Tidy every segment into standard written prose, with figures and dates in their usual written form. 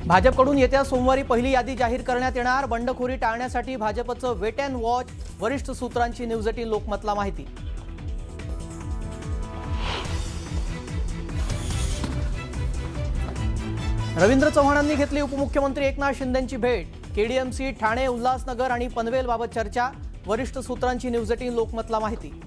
भाजपकडून येत्या सोमवारी पहिली यादी जाहीर करण्यात येणार। बंडखोरी टाळण्यासाठी भाजपचं वेट अँड वॉच, वरिष्ठ सूत्रांची न्यूज 18 लोकमतला माहिती। रवींद्र चव्हाणांनी घेतली उपमुख्यमंत्री एकनाथ शिंदेंची भेट। केडीएमसी, ठाणे, उल्हासनगर आणि पनवेलबाबत चर्चा। वरिष्ठ सूत्रांची न्यूज 18 लोकमतला माहिती।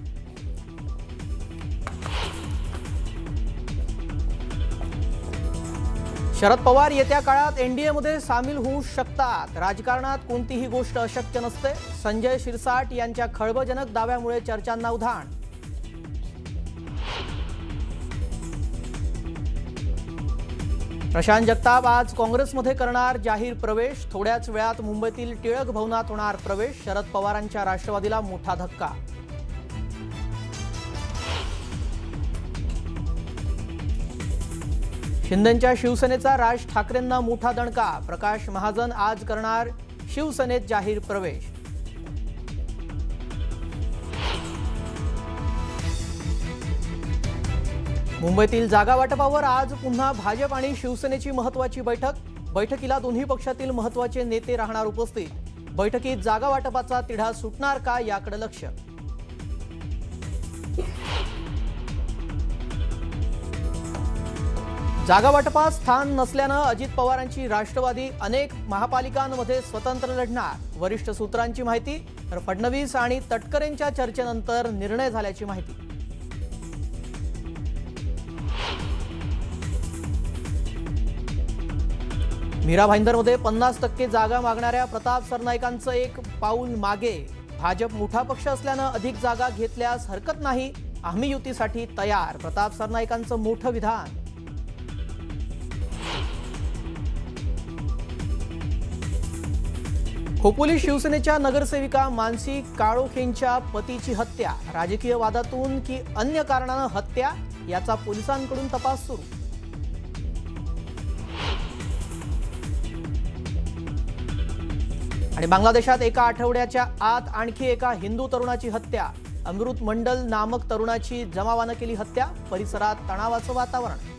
शरद पवार येत्या काळात एनडीएमध्ये सामील होऊ शकतात। राजकारणात कोणतीही गोष्ट अशक्य नसते। संजय शिरसाट यांच्या खळबळजनक दाव्यामुळे चर्चांना उधाण। प्रशांत जगताप आज काँग्रेसमध्ये करणार जाहीर प्रवेश। थोड्याच वेळात मुंबईतील टिळक भवनात होणार प्रवेश। शरद पवारांच्या राष्ट्रवादीला मोठा धक्का। शिंदेंच्या शिवसेनेचा राज ठाकरेंना मोठा दणका। प्रकाश महाजन आज करणार शिवसेनेत जाहीर प्रवेश। मुंबईतील जागा वाटपावर आज पुन्हा भाजप आणि शिवसेनेची महत्त्वाची बैठक। बैठकीला दोन्ही पक्षातील महत्त्वाचे नेते राहणार उपस्थित। बैठकीत जागा वाटपाचा तिढा सुटणार का याकडे लक्ष। जागा वाटपात स्थान नसल्यानं अजित पवारांची राष्ट्रवादी अनेक महापालिकांमध्ये स्वतंत्र लढणार। वरिष्ठ सूत्रांची माहिती। तर फडणवीस आणि तटकरेंच्या चर्चेनंतर निर्णय झाल्याची माहिती। मीरा भाईंदरमध्ये 50% जागा मागणाऱ्या प्रताप सरनाईकांचं एक पाऊल मागे। भाजप मोठा पक्ष असल्यानं अधिक जागा घेतल्यास हरकत नाही। आम्ही युतीसाठी तयार। प्रताप सरनाईकांचं मोठं विधान। खोपोली शिवसेनेच्या नगरसेविका मानसी काळोखेंच्या पतीची हत्या। राजकीय वादातून की अन्य कारणानं हत्या याचा पोलिसांकडून तपास सुरू। आणि बांगलादेशात एका आठवड्याच्या आत आणखी एका हिंदू तरुणाची हत्या। अमृत मंडल नामक तरुणाची जमावानं केली हत्या। परिसरात तणावाचं वातावरण।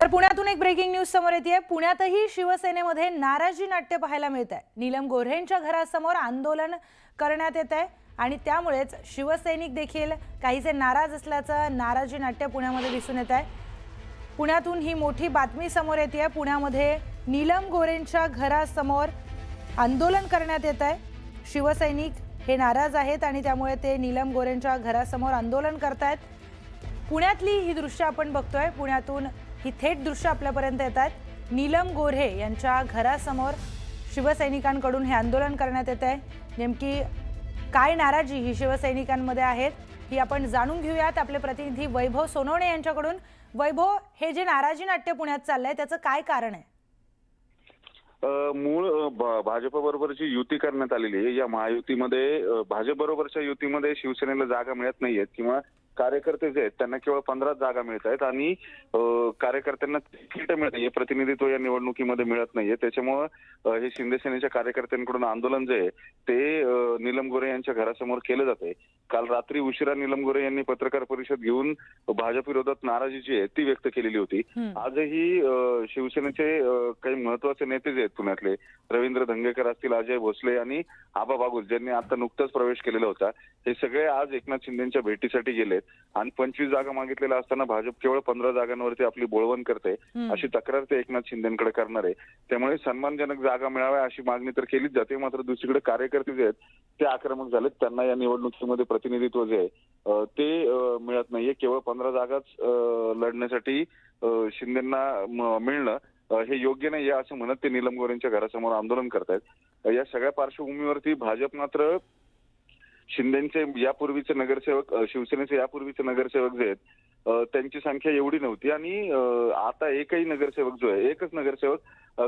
तर पुण्यातून एक ब्रेकिंग न्यूज समोर येते। पुण्यातही शिवसेनेमध्ये नाराजी नाट्य पाहायला मिळत आहे। नीलम गोऱ्हेंच्या घरासमोर आंदोलन करण्यात येत आहे आणि त्यामुळेच शिवसैनिक देखील काहीसे नाराज असल्याचं नाराजी नाट्य पुण्यामध्ये दिसून येत आहे। पुण्यातून ही मोठी बातमी समोर येते। पुण्यामध्ये नीलम गोऱ्हेंच्या घरासमोर आंदोलन करण्यात येत आहे। शिवसैनिक हे नाराज आहेत आणि त्यामुळे ते नीलम गोऱ्हेंच्या घरासमोर आंदोलन करतायत। पुण्यातली ही दृश्य आपण बघतोय। पुण्यातून ही थेट दृश्य आपल्यापर्यंत येत आहेत। नीलम गोऱ्हे यांच्या घरासमोर शिवसैनिकांकडून हे आंदोलन करण्यात येत आहे। नेमकी काय नाराजी ही शिवसैनिकांमध्ये आहेत ही आपण जाणून घेऊयात आपले प्रतिनिधी वैभव सोनवणे यांच्याकडून। वैभव, हे जे नाराजी नाट्य पुण्यात चाललंय त्याचं काय कारण आहे? मूळ भाजप बरोबरची युती करण्यात आलेली आहे। या महायुतीमध्ये भाजप बरोबरच्या युतीमध्ये शिवसेनेला जागा मिळत नाहीयेत किंवा कार्यकर्ते जे आहेत त्यांना केवळ 15 जागा मिळत आहेत आणि कार्यकर्त्यांना तिकीट मिळत नाहीये, प्रतिनिधित्व या निवडणुकीमध्ये मिळत नाहीये। त्याच्यामुळे हे शिंदे सेनेच्या कार्यकर्त्यांकडून आंदोलन जे आहे ते नीलम गोऱ्हे यांच्या घरासमोर केलं जाते। काल रात्री उशिरा नीलम गोऱ्हे यांनी पत्रकार परिषद घेऊन भाजप विरोधात नाराजी जी आहे ती व्यक्त केलेली होती। आजही शिवसेनेचे काही महत्वाचे नेते जे आहेत पुण्यातले, रवींद्र धंगेकर असतील, अजय भोसले आणि आबा बागुल ज्यांनी आता नुकताच प्रवेश केलेला होता, हे सगळे आज एकनाथ शिंदेंच्या भेटीसाठी गेलेत आणि 25 जागा मागितलेल्या असताना भाजप केवळ 15 जागांवरती आपली बोळवण करते अशी तक्रार ते एकनाथ शिंदेंकडे करणार आहे। त्यामुळे सन्मानजनक जागा मिळाव्या अशी मागणी तर केलीच जाते, मात्र दुसरीकडे कार्यकर्ते जे आहेत ते आक्रमक झालेत। त्यांना या निवडणुकीमध्ये प्रतिनिधित्व जे आहे ते मिळत नाहीये। केवळ 15 जागाच लढण्यासाठी शिंदेंना मिळणं हे योग्य नाही असं म्हणत ते नीलम गोऱ्हेंच्या घरासमोर आंदोलन करतायत। या सगळ्या पार्श्वभूमीवरती भाजप मात्र शिंदेचे यापूर्वीचे नगरसेवक, शिवसेनेचे यापूर्वीचे नगरसेवक जे आहेत त्यांची संख्या एवढी नव्हती आणि आता एकच नगरसेवक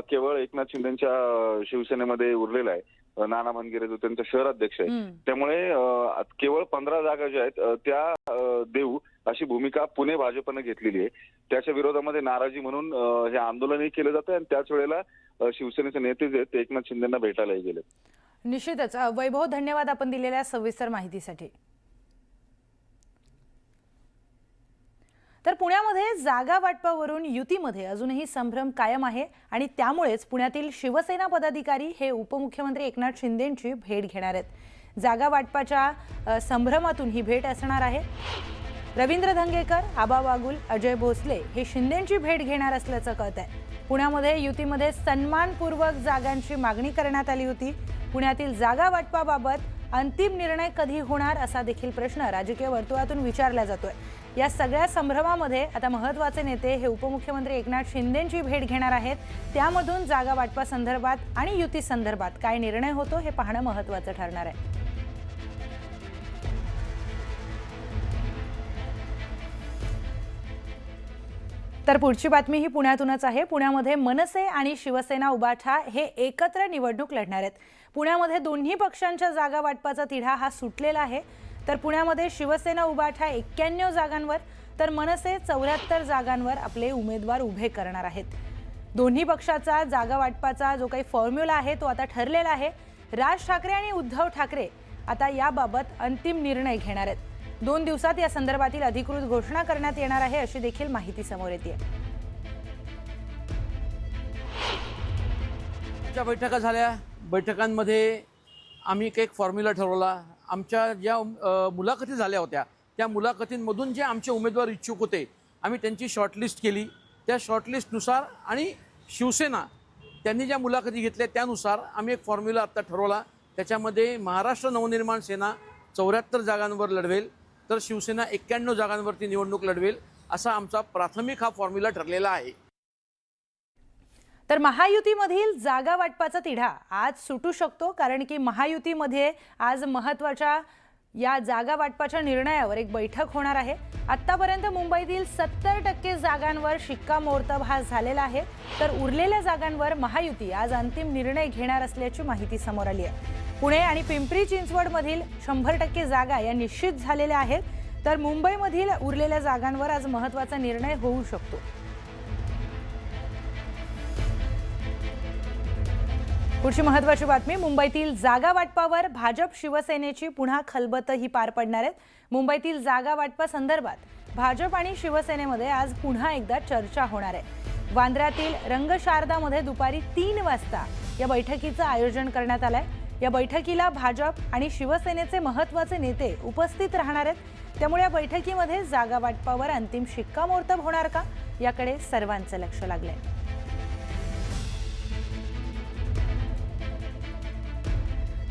केवळ एकनाथ शिंदेच्या शिवसेनेमध्ये उरलेला आहे, नाना भानगिरे जो त्यांचा शहराध्यक्ष आहे। त्यामुळे केवळ 15 जागा ज्या आहेत त्या देऊ अशी भूमिका पुणे भाजपने घेतलेली आहे। त्याच्या विरोधामध्ये नाराजी म्हणून हे आंदोलनही केलं जातं आणि त्याच वेळेला शिवसेनेचे नेते जे आहेत ते एकनाथ शिंदेंना भेटायलाही गेले। निश्चितच वैभव, धन्यवाद आपण दिलेल्या सविस्तर माहितीसाठी। तर पुण्यामध्ये जागा वाटपावरून युतीमध्ये अजूनही संभ्रम कायम आहे आणि त्यामुळेच पुण्यातील शिवसेना पदाधिकारी हे उपमुख्यमंत्री एकनाथ शिंदेंची भेट घेणार आहेत। जागा वाटपाच्या संभ्रमातून ही भेट असणार आहे। रवींद्र धंगेकर, आबा वागुल, अजय भोसले हे शिंदेंची भेट घेणार असल्याचं कळत आहे। पुण्यामध्ये युतीमध्ये सन्मानपूर्वक जागांची मागणी करण्यात आली होती। पुण्यातील जागा वाटपाबाबत अंतिम निर्णय कधी होणार असा देखील प्रश्न राजकीय वर्तुळातून विचारला जातोय। या सगळ्या संभ्रमामध्ये आता महत्त्वाचे नेते हे उपमुख्यमंत्री एकनाथ शिंदेंची भेट घेणार आहेत। त्यामधून जागा वाटपा संदर्भात आणि युती संदर्भात काय निर्णय होतो हे पाहणं महत्त्वाचं ठरणार आहे। तर पुढची बातमी ही पुण्यातूनच आहे। पुण्यामध्ये मनसे आणि शिवसेना उबाठा हे एकत्र निवडणूक लढणार आहेत। पुण्यामध्ये दोन्ही पक्षांच्या जागा वाटपाचा तिढा हा सुटलेला आहे। तर पुण्यामध्ये शिवसेना उबाठा 91 जागांवर तर मनसे 74 जागांवर आपले उमेदवार उभे करणार आहेत। दोन्ही पक्षाचा जागा वाटपाचा जो काही फॉर्म्युला आहे तो आता ठरलेला आहे। राज ठाकरे आणि उद्धव ठाकरे आता याबाबत अंतिम निर्णय घेणार आहेत। 2 दिवसात या संदर्भातील अधिकृत घोषणा करण्यात येणार आहे अशी देखील माहिती समोर येते। बैठका झाल्या, बैठकांमध्ये आम्ही एक फॉर्म्युला ठरवला। आमच्या ज्या मुलाखती झाल्या होत्या त्या मुलाखतींमधून जे आमचे उमेदवार इच्छुक होते आम्ही त्यांची शॉर्टलिस्ट केली। त्या शॉर्टलिस्टनुसार आणि शिवसेना त्यांनी ज्या मुलाखती घेतल्या त्यानुसार आम्ही एक फॉर्म्युला आता ठरवला। त्याच्यामध्ये महाराष्ट्र नवनिर्माण सेना 74 जागांवर लढवेल तर शिवसेना 91 जागांवरती निवडणूक लढवेल असा आमचा प्राथमिक हा फॉर्म्युला ठरलेला आहे। तर महायुतीमधील जागा वाटपाचा तिढा आज सुटू शकतो, कारण की महायुतीमध्ये आज महत्त्वाच्या या जागा वाटपाच्या निर्णयावर एक बैठक होणार आहे। आतापर्यंत मुंबईतील 70% जागांवर शिक्कामोर्तब हा झालेला आहे। तर उरलेल्या जागांवर महायुती आज अंतिम निर्णय घेणार असल्याची माहिती समोर आली आहे। पुणे आणि पिंपरी चिंचवडमधील 100% जागा या निश्चित झालेल्या आहेत। तर मुंबईमधील उरलेल्या जागांवर आज महत्त्वाचा निर्णय होऊ शकतो। पुढची महत्त्वाची बातमी, मुंबईतील जागा वाटपावर भाजप शिवसेनेची पुन्हा खलबतही पार पडणार आहेत। मुंबईतील जागा वाटपा संदर्भात भाजप आणि शिवसेनेमध्ये आज पुन्हा एकदा चर्चा होणार आहे। वांद्र्यातील रंगशारदामध्ये दुपारी 3 वाजता या बैठकीचं आयोजन करण्यात आलंय। या बैठकीला भाजप आणि शिवसेनेचे महत्त्वाचे नेते उपस्थित राहणार आहेत। त्यामुळे या बैठकीमध्ये जागा वाटपावर अंतिम शिक्कामोर्तब होणार का याकडे सर्वांचं लक्ष लागलंय।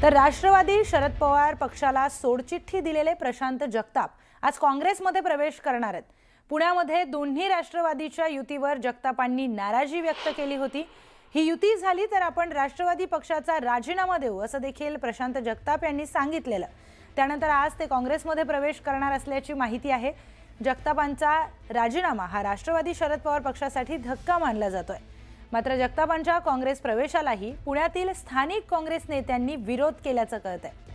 तर राष्ट्रवादी शरद पवार पक्षाला सोडचिठ्ठी दिलेले प्रशांत जगताप आज काँग्रेसमध्ये प्रवेश करणार आहेत। पुण्यामध्ये दोन्ही राष्ट्रवादीच्या युतीवर जगतापांनी नाराजी व्यक्त केली होती। ही युती झाली तर आपण राष्ट्रवादी पक्षाचा राजीनामा देऊ असं देखील प्रशांत जगताप यांनी सांगितलेलं। त्यानंतर आज ते काँग्रेसमध्ये प्रवेश करणार असल्याची माहिती आहे। जगतापांचा राजीनामा हा राष्ट्रवादी शरद पवार पक्षासाठी धक्का मानला जातोय। मात्र जगतापांच्या काँग्रेस प्रवेशालाही पुण्यातील स्थानिक काँग्रेस नेत्यांनी विरोध केल्याचं कळत आहे।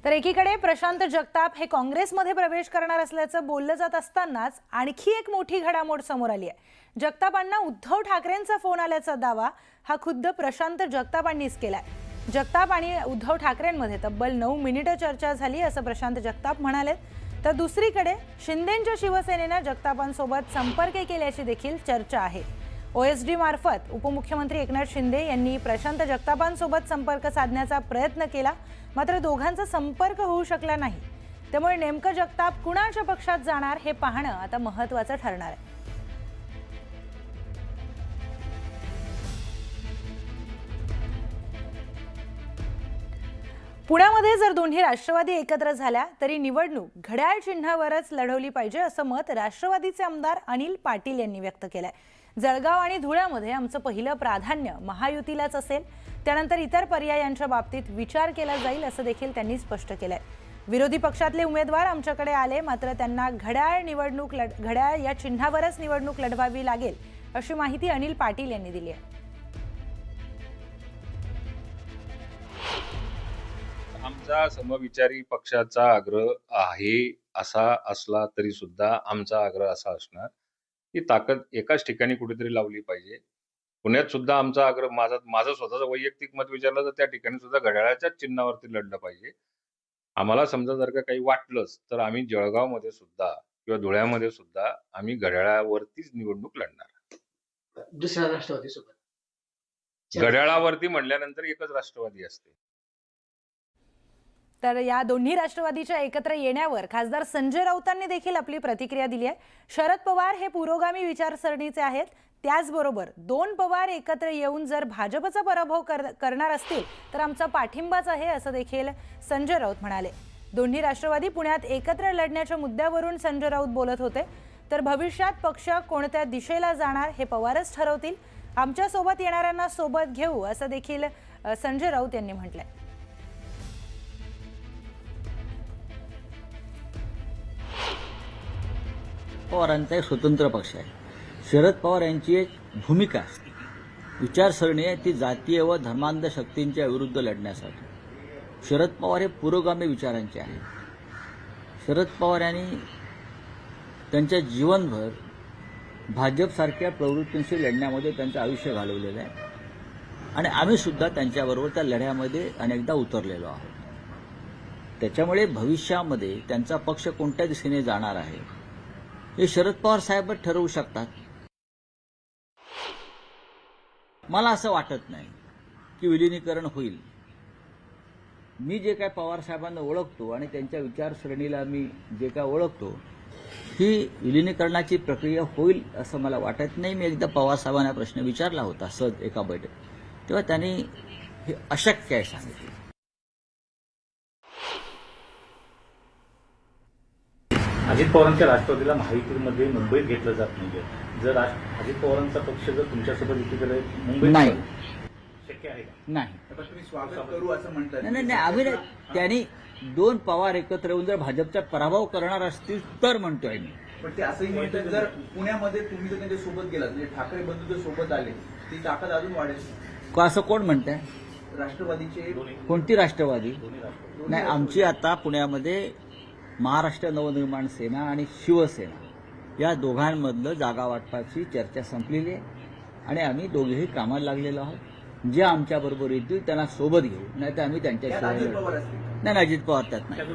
तर एकीकडे प्रशांत जगताप हे काँग्रेसमध्ये प्रवेश करणार असल्याचं बोललं जात असतानाच आणखी एक मोठी घडामोड समोर आली आहे। जगतापांना उद्धव ठाकरेंचा फोन आल्याचा दावा हा खुद्द प्रशांत जगतापांनीच केलाय। जगताप आणि उद्धव ठाकरेंमध्ये तब्बल 9 मिनिटं चर्चा झाली असं प्रशांत जगताप म्हणाले। तर दुसरीकडे शिंदेंच्या शिवसेनेनं जगतापांसोबत संपर्क केल्याची देखील चर्चा आहे। ओएसडी मार्फत उपमुख्यमंत्री एकनाथ शिंदे यांनी प्रशांत जगतापांसोबत संपर्क साधण्याचा प्रयत्न केला, मात्र दोघांचा संपर्क होऊ शकला नाही। त्यामुळे नेमकं जगताप कुणाच्या पक्षात जाणार हे पाहणं आता महत्त्वाचं ठरणार आहे। पुण्यामध्ये जर दोन्ही राष्ट्रवादी एकत्र झाल्या तरी निवडणूक घड्याळ चिन्हावरच लढवली पाहिजे असं मत राष्ट्रवादीचे आमदार अनिल पाटील यांनी व्यक्त केलंय। जळगाव आणि धुळ्यामध्ये आमचं पहिलं प्राधान्य महायुतीलाच असेल, त्यानंतर इतर पर्यायांच्या बाबतीत विचार केला जाईल असं देखील त्यांनी स्पष्ट केलंय। विरोधी पक्षातले उमेदवार आमच्याकडे आले, मात्र त्यांना घड्याळ या चिन्हावरच निवडणूक लढवावी लागेल अशी माहिती अनिल पाटील यांनी दिली आहे। आमचा समविचारी पक्षाचा आग्रह आहे असा असला तरी सुद्धा आमचा आग्रह असा असणार की ताकद एकाच ठिकाणी कुठेतरी लावली पाहिजे। पुण्यात सुद्धा आमचा आग्रह, माझं स्वतःचं वैयक्तिक मत विचारलं तर त्या ठिकाणी सुद्धा घड्याळाच्याच चिन्हावरती लढलं पाहिजे. आम्हाला समजा जर का काही वाटलंच तर आम्ही जळगावमध्ये सुद्धा किंवा धुळ्यामध्ये सुद्धा आम्ही घड्याळावरतीच निवडणूक लढणार. दुसऱ्या राष्ट्रवादी सोबत घड्याळावरती म्हणल्यानंतर एकच राष्ट्रवादी असते. तर या दोन्ही राष्ट्रवादीच्या एकत्र येण्यावर खासदार संजय राऊतांनी देखील आपली प्रतिक्रिया दिली आहे. शरद पवार हे पुरोगामी विचारसरणीचे आहेत, त्याचबरोबर दोन पवार एकत्र येऊन जर भाजपचा पराभव करणार असतील तर आमचा पाठिंबाच आहे, असं देखील संजय राऊत म्हणाले. दोन्ही राष्ट्रवादी पुण्यात एकत्र लढण्याच्या मुद्द्यावरून संजय राऊत बोलत होते. तर भविष्यात पक्ष कोणत्या दिशेला जाणार हे पवारच ठरवतील, आमच्या सोबत येणाऱ्यांना सोबत घेऊ, असं देखील संजय राऊत यांनी म्हटलंय. पवारांचा एक स्वतंत्र पक्ष आहे. शरद पवार यांची एक भूमिका असते, विचारसरणी आहे ती जातीय व धर्मांध शक्तींच्या विरुद्ध लढण्यासाठी. शरद पवार हे पुरोगामी विचारांचे आहेत. शरद पवार यांनी त्यांच्या जीवनभर भाजपसारख्या प्रवृत्तींशी लढण्यामध्ये त्यांचं आयुष्य घालवलेलं आहे आणि आम्ही सुद्धा त्यांच्याबरोबर त्या लढ्यामध्ये अनेकदा उतरलेलो आहोत. त्याच्यामुळे भविष्यामध्ये त्यांचा पक्ष कोणत्या दिशेने जाणार आहे हे शरद पवार साहेबच ठरवू शकतात. मला असं वाटत नाही की विलिनीकरण होईल. मी जे काय पवार साहेबांना ओळखतो आणि त्यांच्या विचारसरणीला मी जे काय ओळखतो, ही विलिनीकरणाची प्रक्रिया होईल असं मला वाटत नाही. मी एकदा पवार साहेबांना प्रश्न विचारला होता सहज एका बैठकीत, तेव्हा त्यांनी हे अशक्य आहे सांगितलं. अजित पवारांच्या राष्ट्रवादीला महायुतीमध्ये मुंबईत घेतलं जात नाहीये. जर अजित पवारांचा पक्ष जर तुमच्यासोबत युतीकडे मुंबईत नाही. शक्य आहे का? नाही तुम्ही स्वागत करू असं म्हणतात. नाही आम्ही त्यांनी दोन पवार एकत्र येऊन जर भाजपचा पराभव करणार असतील तर म्हणतोय मी. पण ते असंही म्हणतात जर पुण्यामध्ये तुम्ही जर त्यांच्या सोबत गेलात, म्हणजे ठाकरे बंधू जर सोबत आले, ती ताकद अजून वाढेल. असं कोण म्हणतंय? राष्ट्रवादीचे कोणती राष्ट्रवादी? दोन्ही राष्ट्रवादी. नाही, आमची आता पुण्यामध्ये महाराष्ट्र नवनिर्माण सेना आणि शिवसेना या दोघांमधलं जागा वाटपाची चर्चा संपलेली आहे आणि आम्ही दोघेही कामाला लागलेलो आहोत. जे आमच्याबरोबर येतील त्यांना सोबत घेऊ, नाही तर आम्ही त्यांच्याशिवाय अजित लढू. पवार असतील. नाही, अजित पवार त्यात नाही.